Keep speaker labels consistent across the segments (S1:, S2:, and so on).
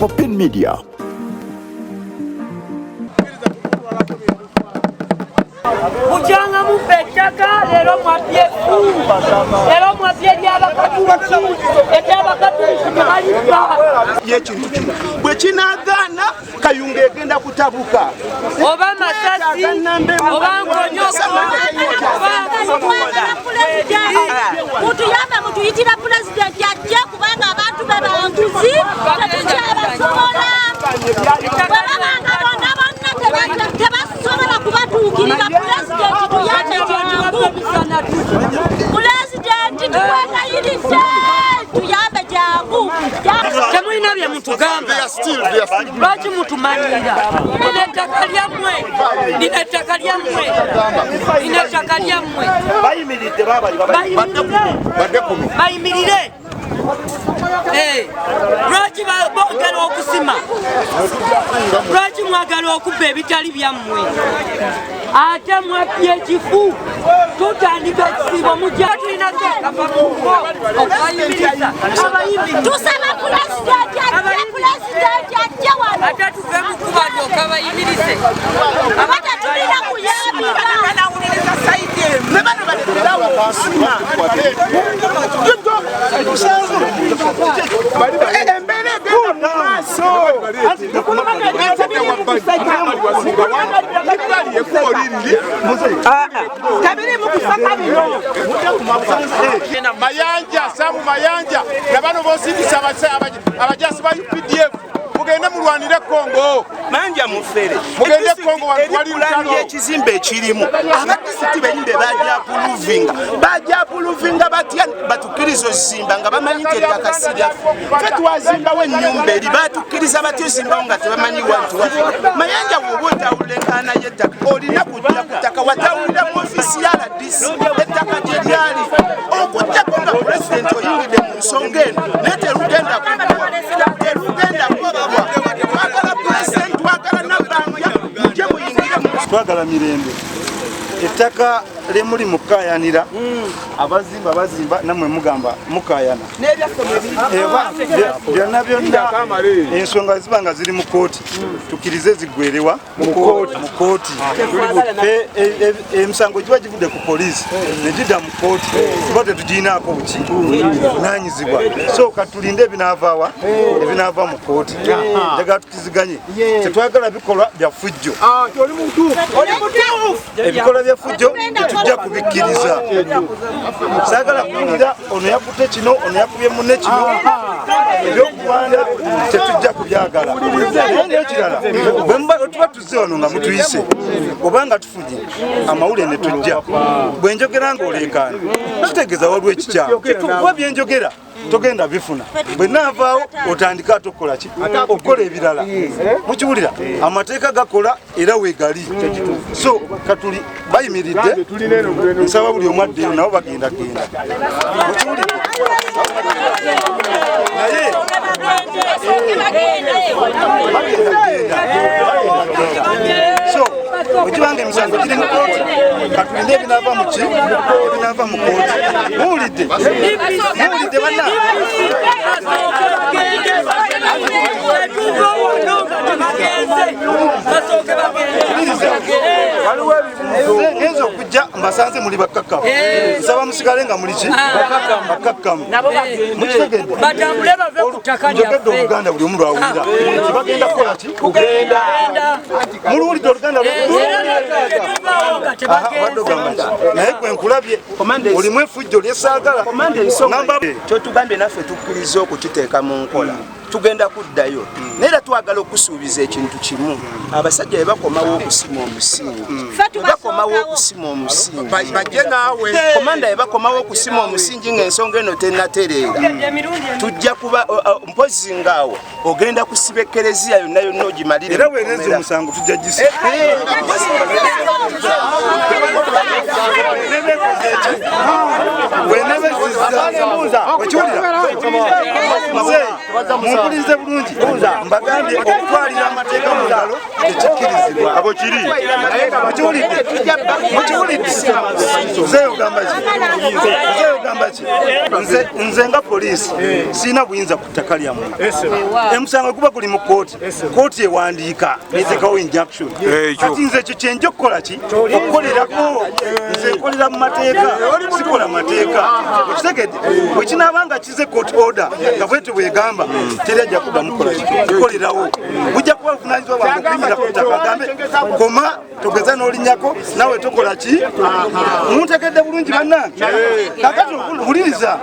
S1: Open Media.
S2: Mujanga mupetaka lero mwapye lyabakatuki ekyabakatuki tebalifa
S3: yekintu kino bwe kinagana Kayunga egenda kutabuka
S2: oba masasi oba nkonyoka
S4: mutuyambe mutuyitira pulezidenti ajje kubanga abantu bebanguzi tetukyabasobola bwebabanga bonna bonna tebasobola kubatuukirira pulezidenti tuyambe jangu pulezidenti tuwegayiridde tuyambe jangu
S2: temulina bye mutugamba lwaki mutumanira nina ettaka lyammwe bayimirire lwaki bongera okusima lwaki mwagala okubba ebitali byammwe ate mwabbye ekifu tutandika ekisibo mujja tulina kyekava muko okubayimiriza
S4: tusaba pulezidenti ajje wano
S2: ate tuve mukuba lyoka bayimirize
S4: abata tulina kuyambira
S3: Mayanja Samu Mayanja nabano bosindisa abajasi ba UPDF mugende mulwanire Kongo
S5: manja mufere
S3: mugende Kongo wali
S5: lutalo ekizimbe ekirimu abadisiti benyinde bajja puluvinga batya batukirizo zimba nga bamanyi ettaka sirya fe twazimba wennyumba eri batukiriza batyo zimba nga tebamanyi wantu Mayanja wobuta ulekana yettaka olina kujja kutaka watawulira mu ofisi ya RDC ettaka gye lyali okujjako nga pulezidenti oyingidde mu nsonga eno naye terugenda
S6: twagala mirembe ettaka lemuli mukayanira abazimba bazimba namwe mugamba mukayana byonna ensonga zibanga ziri mu kooti tukirize zigwerewa mu kooti emisango giba givudde ku poliisi negidda mu kooti kuba tetugirinaako bukinanyizibwa so katulinde ebinaavaawa ebinaava mu kooti njagala tukiziganye tetwagala bikolwa byafujjo ebikolwa byafujjo tetujja kubikkiriza saagala kuwulira ono yakutte kino ono yakubye munne kino ebyokubanda tetujja kubyagala naye nekirala bwetuba tuzze wano nga mutuyise obanga tufunye amawulire ne tujja bwenjogera nga oleekaana tutegeeza waliwo ekikyamu kuba byenjogera togenda bifuna bwe naavaawo otandika tokola ki okukola ebirala mukiwulira amateeka gakola era weegali so katuli bayimiridde nsaba buli omu addeyo nabo bagendagenda mukiwulira naye so okibanga emisango giri mu kooti katulina ebinaava mu ki ebinaava mu kooti muwulidde banna ngenza okujja mbasanze muli bakkakkamu nsaba musigale nga muli ki bakkakkamu mukitegedde njogedde Oluganda buli omu lwawulira tebagenda kukola ki muluwulidde Oluganda naye gwe nkulabye olimu effujjo lyesaagala
S5: kyotugambye naffe tukkiriza okukiteeka mu nkola tugenda kuddayo naye era twagala okusuubiza ekintu kimu abasajja bebakomawo okusima omusingi
S3: bajje naawe
S5: komanda yebakomawo okusima omusingi ng'ensonga eno tennatereera tujja kuba mpozi ngaawo ogenda kusiba ekereziya yonna yonna ogimalire
S6: era weereza omusango tujja gisa muwulirize bulungi mbagambye okutwalira amateeka mu ngalo tekikkirizibwa abo kiri mukiwulidde nzeyogamba ki nze nga poliisi siina buyinza ku ttaka lyammwe emusango guba guli mu kooti ewandiika neteekawo injunction kati nze ekyo kyenja okukola ki okukolerako nze nkolera mu mateeka sikola mateeka okitegedde bwekinaaba nga kize court order nga bwete bwegamba teri ajja kudamukola kikolerawo bujja kuba buvunaanyizibwa bwange okuyimirira ku ttaka gambe koma togeza n'olinyako nawe tokola ki muntegedde bulungi bannange kakati wuliriza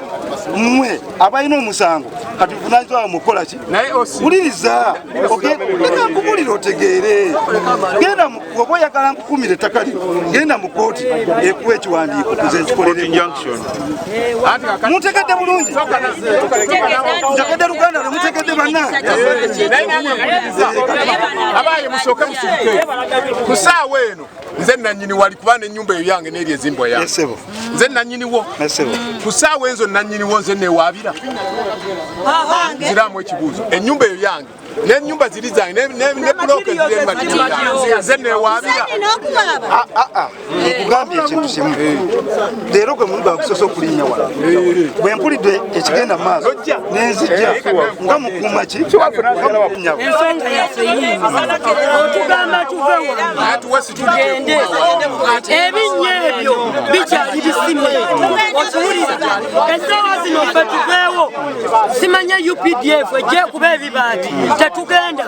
S6: mmwe abalina omusango kati buvunaanyizibwa mukola ki wuliriza genda nkubulira otegeere genda oba oyagala nkukumira ettaka lyo genda mu kooti ekuwa ekiwandiiko kuze nkikolere muntegedde bulungi ntegedde luganda lwemutegedde bannange
S1: abaye musooke musirike ku ssaawa eno nze nanyini wali kuba n'ennyumba eyo yange n'eri ezimbwa yange nze nanyiniwo ku ssaawa enzo nanyiniwo nze newaabira nziramu ekibuuzo ennyumba eyo yange n'ennyumba ziri zange ne bulooka eziri embatikiza nze newaabira
S6: nkugambye ekintu kimu leero gwe muli bakusosa okulinnya wala bwe mpulidde ekigenda mu maaso nenzijja nga mukuuma ki
S2: ensonga yaffe yingi otugamba tugende ebinnya ebyo bikyali bisime otuwulira essaawa zino ffe tuveewo simanya UPDF ejje kuba ebibaati tetugenda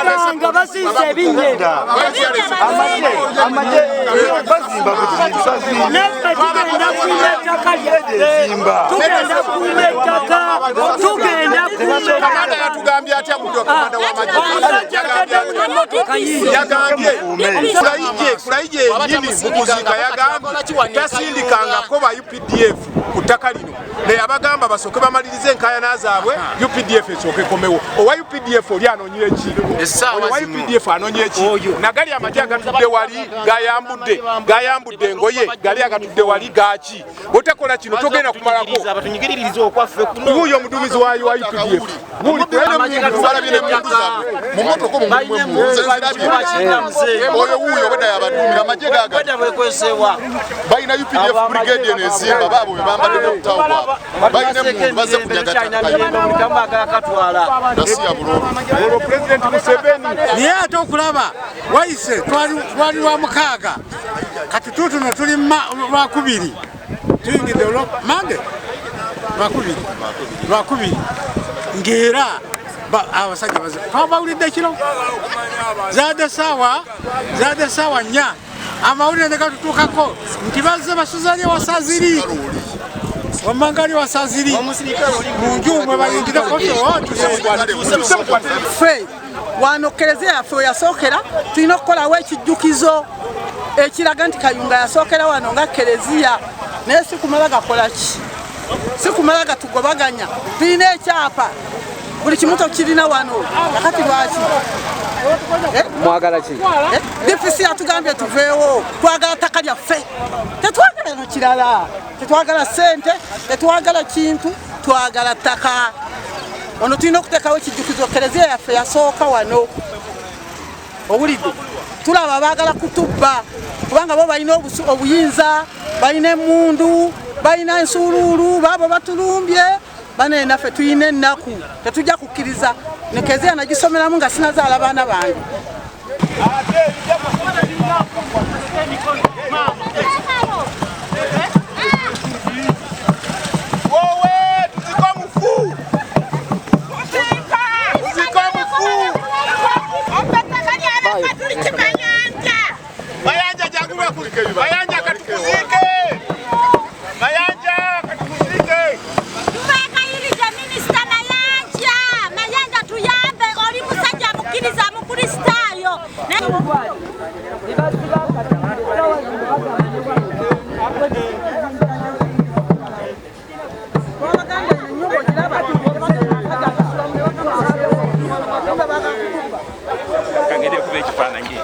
S2: abanga basinza ebinnya
S6: amagye bazimba
S2: neffe tugenda kuuma ettaka lyaffe tugenda kuuma ettaka tugenda
S1: kamanda yatugambye atya buli okamanda yagambye kulayije enyini mukuzika yagambye tasindikangako ba UPDF ku ttaka lino naye abagamba basooke bamalirize enkayana zaabwe UPDF esooke komewo owa UPDF oli anoonye eki owa UPDF anoonye eki nagali amagye agatudde wali gayambudde engoye gali agatudde wali gaki otakola kino togenda kumalako wuuyo omuduumizi wayo wa UPDF
S7: oyo wuuyo bwedda yabadumira amagye gagabekwesebwa balina UPDF brigade eno ezimba baabo be bambadde n'okutawo kwabwe balina emundu bazze kujagatnasiya bululu
S1: olwo pulezidenti Museveni
S8: naye ate okulaba wayise twali lwa mukaaga kati tutuno tuli lwakubiri tuyingidde mange lwakubiri ng'era abasajja twabawulidde kiro zaadde saawa 4 amawulire ne gatutuukako nti bazze basuzali wasaziri wamangali wasaziri mu nju mwe bayingireko
S9: ffe wano kereziya yaffe weyasookera tulina okukolawo ekijjukizo ekiraga nti Kayunga yasookera wano nga kereziya naye sikumala gakola ki sikumala gatugobaganya tulina ekyapa buli kimu tokirina wano nakati lwaki
S10: mwagala ki
S9: DPC yatugambye tuveewo twagala ttaka lyaffe tetwagala no kirala tetwagala ssente tetwagala kintu twagala ttaka ono tulina okuteekawo ekijjukizo kereziya yaffe yasooka wano owulidde tulaba baagala kutubba kubanga bo balina obuyinza balina emmundu balina ensuuluulu baabo batulumbye bane naffe tuyina ennaku tetujja kukkiriza nekeziya nagisomeramu nga sinazaala baana bange
S11: kangede kuba ekifaananyi